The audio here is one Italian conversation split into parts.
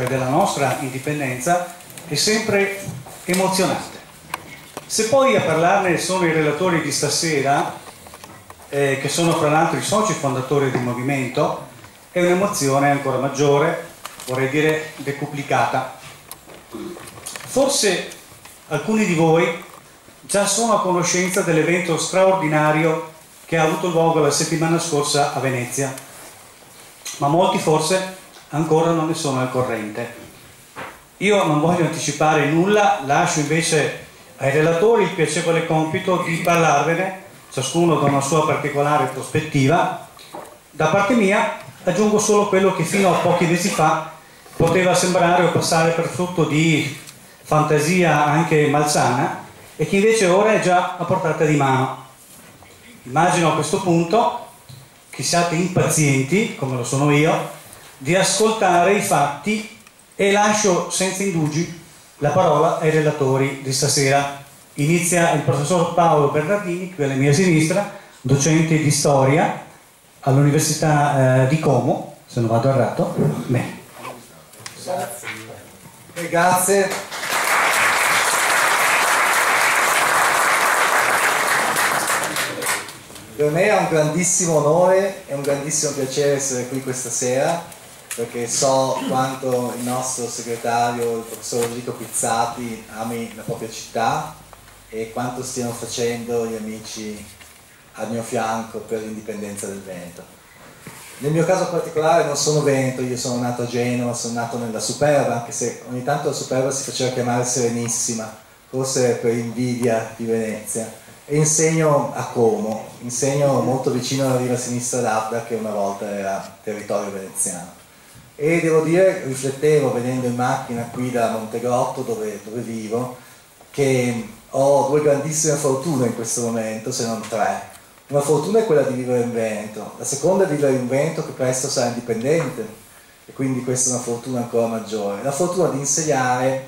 della nostra indipendenza è sempre emozionante. Se poi a parlarne sono i relatori di stasera, che sono fra l'altro i soci fondatori del movimento, è un'emozione ancora maggiore, vorrei dire decuplicata. Forse alcuni di voi già sono a conoscenza dell'evento straordinario che ha avuto luogo la settimana scorsa a Venezia, ma molti forse ancora non ne sono al corrente. Io non voglio anticipare nulla, lascio invece ai relatori il piacevole compito di parlarvene, ciascuno da una sua particolare prospettiva. Da parte mia aggiungo solo quello che fino a pochi mesi fa poteva sembrare o passare per frutto di fantasia anche malsana e che invece ora è già a portata di mano. Immagino a questo punto che siate impazienti, come lo sono io, di ascoltare i fatti e lascio senza indugi la parola ai relatori di stasera. Inizia il professor Paolo Bernardini, qui alla mia sinistra, docente di storia all'Università di Como, se non vado errato. Bene. Grazie. Per me è un grandissimo onore e un grandissimo piacere essere qui questa sera, perché so quanto il nostro segretario, il professor Enrico Pizzati, ami la propria città e quanto stiano facendo gli amici al mio fianco per l'indipendenza del Veneto. Nel mio caso particolare non sono veneto, io sono nato a Genova, sono nato nella Superba, anche se ogni tanto la Superba si faceva chiamare Serenissima, forse per invidia di Venezia. E insegno a Como, insegno molto vicino alla riva sinistra d'Adda, che una volta era territorio veneziano. E devo dire, riflettevo venendo in macchina qui da Montegrotto, dove vivo, che ho due grandissime fortune in questo momento, se non tre. Una fortuna è quella di vivere in Veneto, la seconda è vivere in un Veneto che presto sarà indipendente, e quindi questa è una fortuna ancora maggiore. La fortuna di insegnare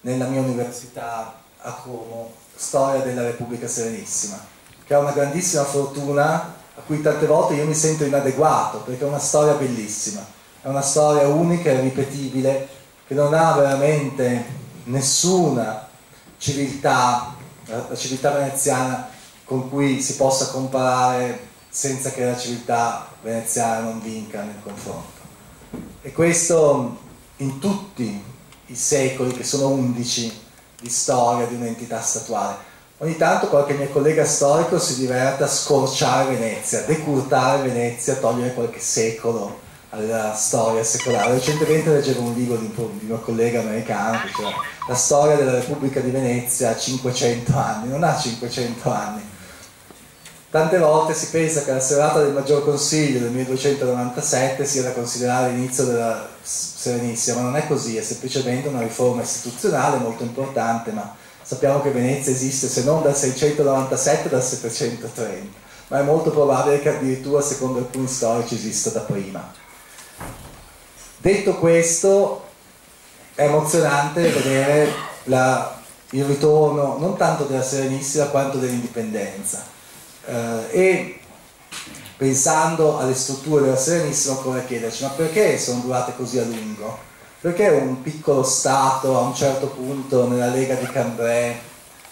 nella mia università a Como storia della Repubblica Serenissima, che è una grandissima fortuna a cui tante volte io mi sento inadeguato, perché è una storia bellissima, è una storia unica e ripetibile, che non ha veramente nessuna civiltà, la civiltà veneziana con cui si possa comparare senza che la civiltà veneziana non vinca nel confronto. E questo in tutti i secoli, che sono 11, di storia di un'entità statuale. Ogni tanto qualche mio collega storico si diverte a scorciare Venezia, a decurtare Venezia, a togliere qualche secolo alla storia secolare. Recentemente leggevo un libro di un mio collega americano che diceva la storia della Repubblica di Venezia ha 500 anni, non ha 500 anni. Tante volte si pensa che la serata del Maggior Consiglio del 1297 sia da considerare l'inizio della Serenissima, ma non è così, è semplicemente una riforma istituzionale molto importante, ma sappiamo che Venezia esiste se non dal 697 dal 730, ma è molto probabile che addirittura secondo alcuni storici esista da prima. Detto questo, è emozionante vedere il ritorno non tanto della Serenissima quanto dell'indipendenza. E pensando alle strutture della Serenissima occorre chiederci: ma perché sono durate così a lungo? Perché un piccolo Stato a un certo punto nella Lega di Cambrai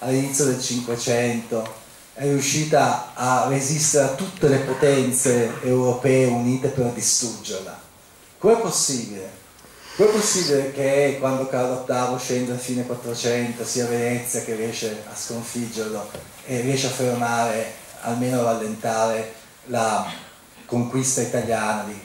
all'inizio del Cinquecento è riuscita a resistere a tutte le potenze europee unite per distruggerla? Com'è possibile? Com'è possibile che quando Carlo VIII scende a fine 400 sia Venezia che riesce a sconfiggerlo e riesce a fermare, almeno a rallentare, la conquista italiana di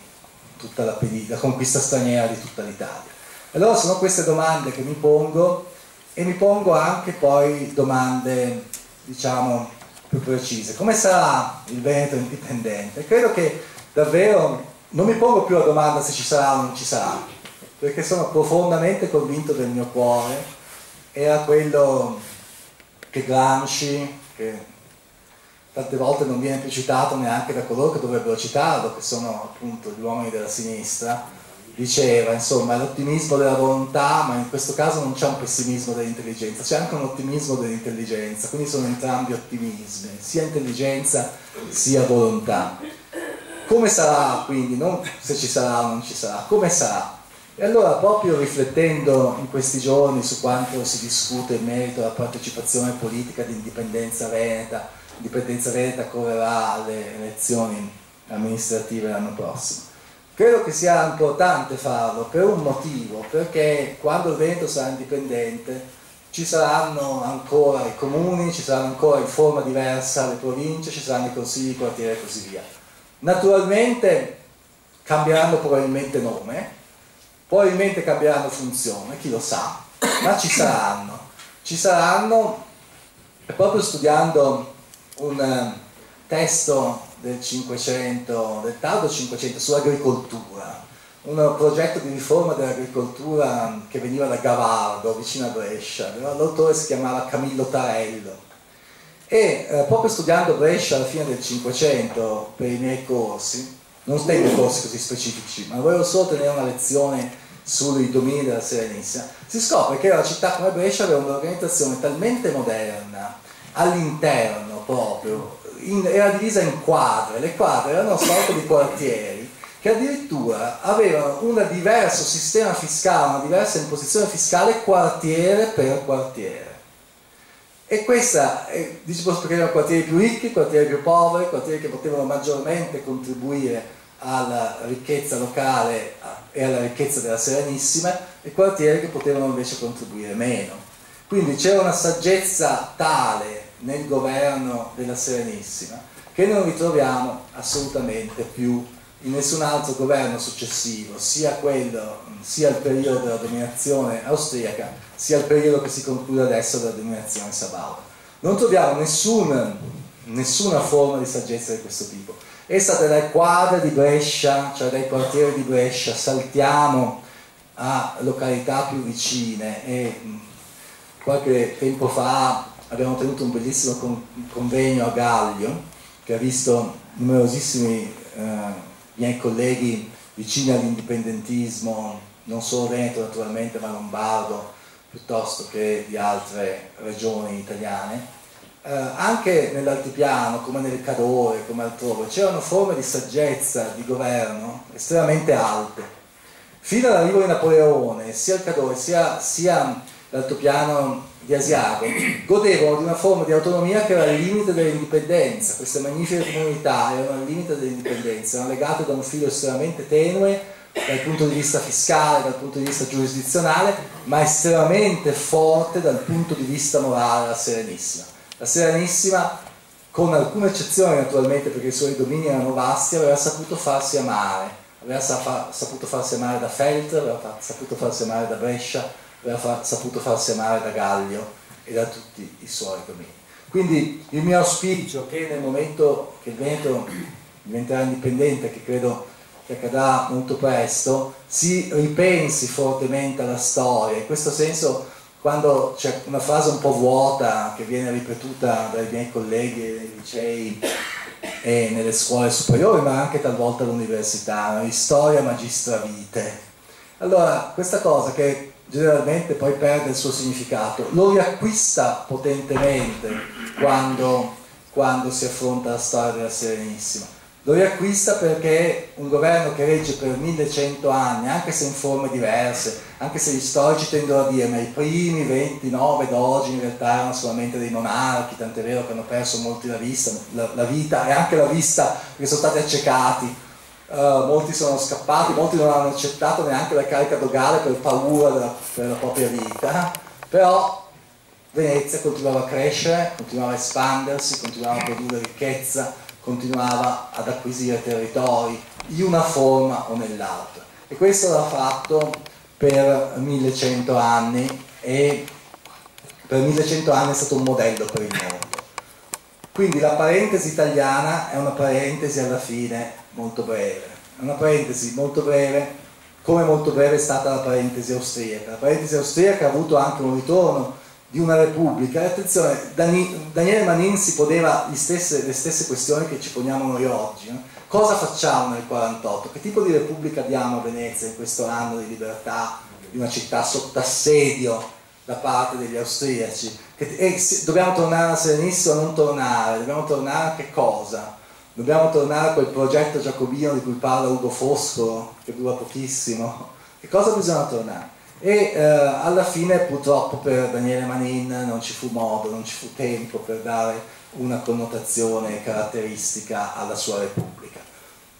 tutta la conquista straniera di tutta l'Italia? Allora sono queste domande che mi pongo, e mi pongo anche poi domande, diciamo, più precise. Come sarà il Veneto indipendente? Credo che davvero non mi pongo più la domanda se ci sarà o non ci sarà, perché sono profondamente convinto del mio cuore, era quello che Gramsci, che tante volte non viene più citato neanche da coloro che dovrebbero citarlo, che sono appunto gli uomini della sinistra, diceva, insomma, l'ottimismo della volontà, ma in questo caso non c'è un pessimismo dell'intelligenza, c'è anche un ottimismo dell'intelligenza, quindi sono entrambi ottimismi, sia intelligenza sia volontà. Come sarà quindi? Non se ci sarà o non ci sarà, come sarà? E allora, proprio riflettendo in questi giorni su quanto si discute in merito alla partecipazione politica di Indipendenza Veneta correrà alle elezioni amministrative l'anno prossimo. Credo che sia importante farlo per un motivo, perché quando il Veneto sarà indipendente ci saranno ancora i comuni, ci saranno ancora in forma diversa le province, ci saranno i consigli di quartiere e così via. Naturalmente cambieranno probabilmente nome, probabilmente cambieranno funzione, chi lo sa, ma ci saranno. Ci saranno, e proprio studiando un testo del 500, del tardo 500 sull'agricoltura, un progetto di riforma dell'agricoltura che veniva da Gavardo, vicino a Brescia. L'autore si chiamava Camillo Tarello. E proprio studiando Brescia alla fine del 500 per i miei corsi, non tengo corsi così specifici, ma volevo solo tenere una lezione sui domini della Serenissima, si scopre che una città come Brescia aveva un'organizzazione talmente moderna all'interno proprio, era divisa in quadre, le quadre erano una sorta di quartieri che addirittura avevano un diverso sistema fiscale, una diversa imposizione fiscale quartiere per quartiere. E questa, perché erano quartieri più ricchi, quartieri più poveri, quartieri che potevano maggiormente contribuire alla ricchezza locale e alla ricchezza della Serenissima, e quartieri che potevano invece contribuire meno. Quindi c'era una saggezza tale nel governo della Serenissima che non ritroviamo assolutamente più in nessun altro governo successivo, sia il periodo della dominazione austriaca, sia il periodo che si conclude adesso della dominazione sabauda. Non troviamo nessuna forma di saggezza di questo tipo. È stata dai quadri di Brescia, cioè dai quartieri di Brescia, saltiamo a località più vicine, e qualche tempo fa abbiamo tenuto un bellissimo convegno a Gaglio che ha visto numerosissimi miei colleghi vicini all'indipendentismo, non solo veneto naturalmente, ma lombardo piuttosto che di altre regioni italiane. Anche nell'altipiano, come nel Cadore, come altrove, c'erano forme di saggezza di governo estremamente alte. Fino all'arrivo di Napoleone, sia il Cadore sia l'altopiano di Asiago godevano di una forma di autonomia che era al limite dell'indipendenza. Queste magnifiche comunità erano al limite dell'indipendenza, erano legate da un filo estremamente tenue dal punto di vista fiscale, dal punto di vista giurisdizionale, ma estremamente forte dal punto di vista morale alla Serenissima. La Serenissima, con alcune eccezioni naturalmente perché i suoi domini erano vasti, aveva saputo farsi amare, saputo farsi amare da Feltre, aveva saputo farsi amare da Brescia, aveva saputo farsi amare da Gaglio e da tutti i suoi domini. Quindi il mio auspicio è che nel momento che il Veneto diventerà indipendente, che credo che accadrà molto presto, si ripensi fortemente alla storia. In questo senso, quando c'è una frase un po' vuota che viene ripetuta dai miei colleghi nei licei e nelle scuole superiori, ma anche talvolta all'università, storia magistra vitae. Allora, questa cosa che generalmente poi perde il suo significato, lo riacquista potentemente quando si affronta la storia della Serenissima. Lo riacquista perché un governo che regge per 1100 anni, anche se in forme diverse, anche se gli storici tendono a dire ma i primi 29 dogi in realtà erano solamente dei monarchi, tant'è vero che hanno perso molti la vita e anche la vista perché sono stati accecati. Molti sono scappati, molti non hanno accettato neanche la carica dogale per paura della propria vita, però Venezia continuava a crescere, continuava a espandersi, continuava a produrre ricchezza, continuava ad acquisire territori in una forma o nell'altra, e questo l'ha fatto per 1100 anni, e per 1100 anni è stato un modello per il mondo. Quindi la parentesi italiana è una parentesi alla fine molto breve, è una parentesi molto breve, come molto breve è stata la parentesi austriaca. La parentesi austriaca ha avuto anche un ritorno di una repubblica, e attenzione, Daniele Manin si poneva le stesse questioni che ci poniamo noi oggi, no? Cosa facciamo nel 48? Che tipo di repubblica diamo a Venezia in questo anno di libertà di una città sotto assedio da parte degli austriaci? Dobbiamo tornare alla Serenissima o non tornare? Dobbiamo tornare a che cosa? Dobbiamo tornare a quel progetto giacobino di cui parla Ugo Foscolo, che dura pochissimo, Che cosa bisogna tornare? E alla fine purtroppo per Daniele Manin non ci fu modo, non ci fu tempo per dare una connotazione caratteristica alla sua Repubblica.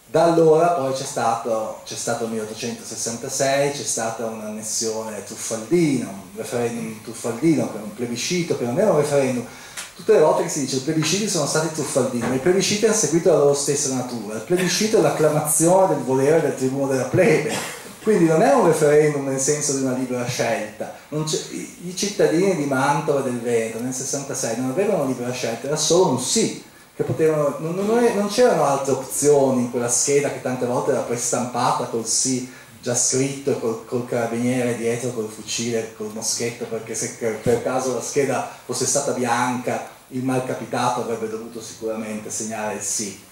Da allora poi c'è stato il 1866, c'è stata un'annessione truffaldina, un referendum truffaldino, che è un plebiscito, che non era un referendum. Tutte le volte che si dice i plebisciti sono stati truffaldini, ma i plebisciti hanno seguito la loro stessa natura. Il plebiscito è l'acclamazione del volere del tribuno della plebe. Quindi non è un referendum nel senso di una libera scelta. I cittadini di Mantova e del Veneto nel 66 non avevano libera scelta, era solo un sì, che potevano, non c'erano altre opzioni in quella scheda che tante volte era prestampata col sì già scritto e col carabiniere dietro col fucile, col moschetto, perché se per caso la scheda fosse stata bianca il malcapitato avrebbe dovuto sicuramente segnare il sì.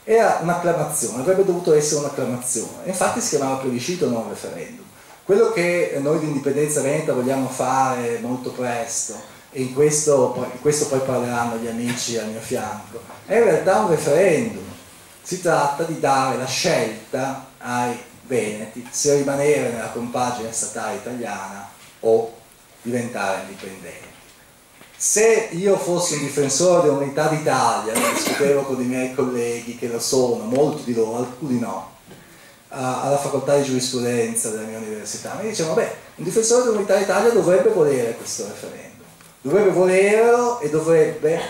Era un'acclamazione, avrebbe dovuto essere un'acclamazione, infatti si chiamava plebiscito, non referendum. Quello che noi di Indipendenza Veneta vogliamo fare molto presto, e in questo poi parleranno gli amici al mio fianco, è in realtà un referendum. Si tratta di dare la scelta ai veneti se rimanere nella compagine statale italiana o diventare indipendenti. Se io fossi un difensore dell'unità d'Italia, ne discutevo con i miei colleghi che lo sono, molti di loro, alcuni no, alla facoltà di giurisprudenza della mia università, mi dicevano, beh, un difensore dell'unità d'Italia dovrebbe volere questo referendum, dovrebbe volerlo e dovrebbe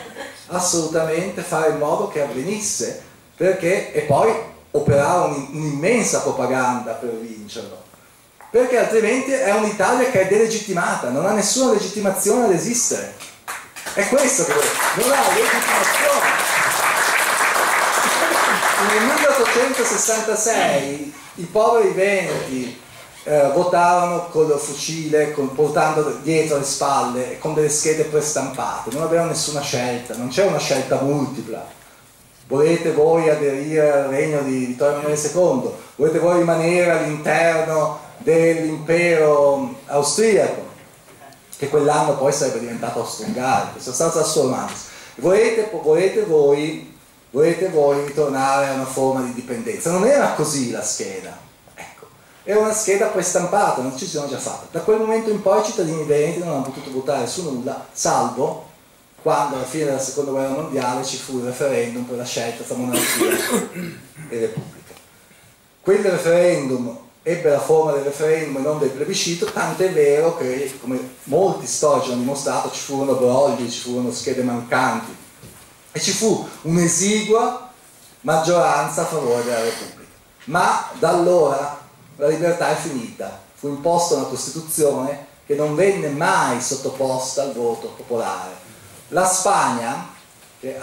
assolutamente fare in modo che avvenisse, e poi operare un'immensa propaganda per vincerlo, perché altrimenti è un'Italia che è delegittimata, non ha nessuna legittimazione ad esistere. È questo che non ha legittimazione. Nel 1866 i poveri veneti votarono col fucile, portando dietro le spalle, con delle schede prestampate, non avevano nessuna scelta, non c'è una scelta multipla. Volete voi aderire al regno di Vittorio Emanuele II? Volete voi rimanere all'interno dell'impero austriaco, che quell'anno poi sarebbe diventato austro-ungarico, sono stato trasformato. Volete voi ritornare a una forma di dipendenza? Non era così la scheda, ecco, era una scheda prestampata, non ci sono già fatte. Da quel momento in poi i cittadini veneti non hanno potuto votare su nulla, salvo quando alla fine della seconda guerra mondiale ci fu il referendum per la scelta tra monarchia e repubblica. Quel referendum ebbe la forma del referendum e non del plebiscito, tant'è vero che, come molti storici hanno dimostrato, ci furono brogli, ci furono schede mancanti e ci fu un'esigua maggioranza a favore della Repubblica. Ma da allora la libertà è finita, fu imposta una Costituzione che non venne mai sottoposta al voto popolare. La Spagna, che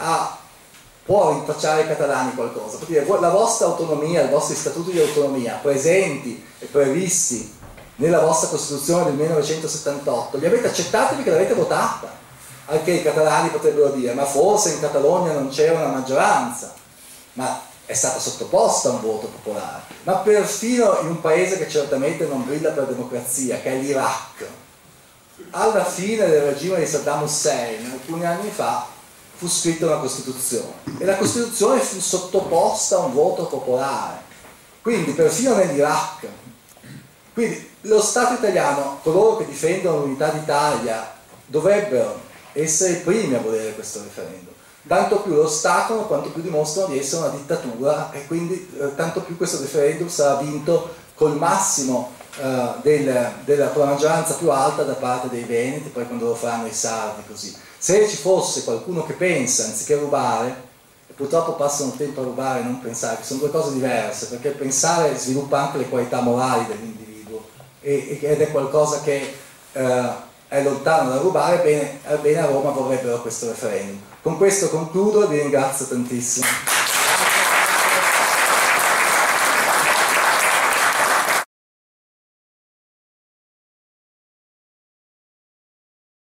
può rinfacciare ai catalani qualcosa, può dire la vostra autonomia, i vostri statuti di autonomia presenti e previsti nella vostra Costituzione del 1978 li avete accettati perché l'avete votata, anche i catalani potrebbero dire ma forse in Catalogna non c'era una maggioranza, ma è stata sottoposta a un voto popolare. Ma perfino in un paese che certamente non brilla per democrazia, che è l'Iraq, alla fine del regime di Saddam Hussein, alcuni anni fa, fu scritta una Costituzione e la Costituzione fu sottoposta a un voto popolare, quindi perfino nell'Iraq. Quindi lo Stato italiano, coloro che difendono l'unità d'Italia, dovrebbero essere i primi a volere questo referendum, tanto più lo ostacolo quanto più dimostrano di essere una dittatura, e quindi tanto più questo referendum sarà vinto col massimo con la maggioranza più alta da parte dei veneti, poi quando lo faranno i sardi, così. Se ci fosse qualcuno che pensa, anziché rubare, e purtroppo passano il tempo a rubare e non pensare, che sono due cose diverse, perché pensare sviluppa anche le qualità morali dell'individuo ed è qualcosa che è lontano da rubare, bene a Roma vorrebbero questo referendum. Con questo concludo e vi ringrazio tantissimo.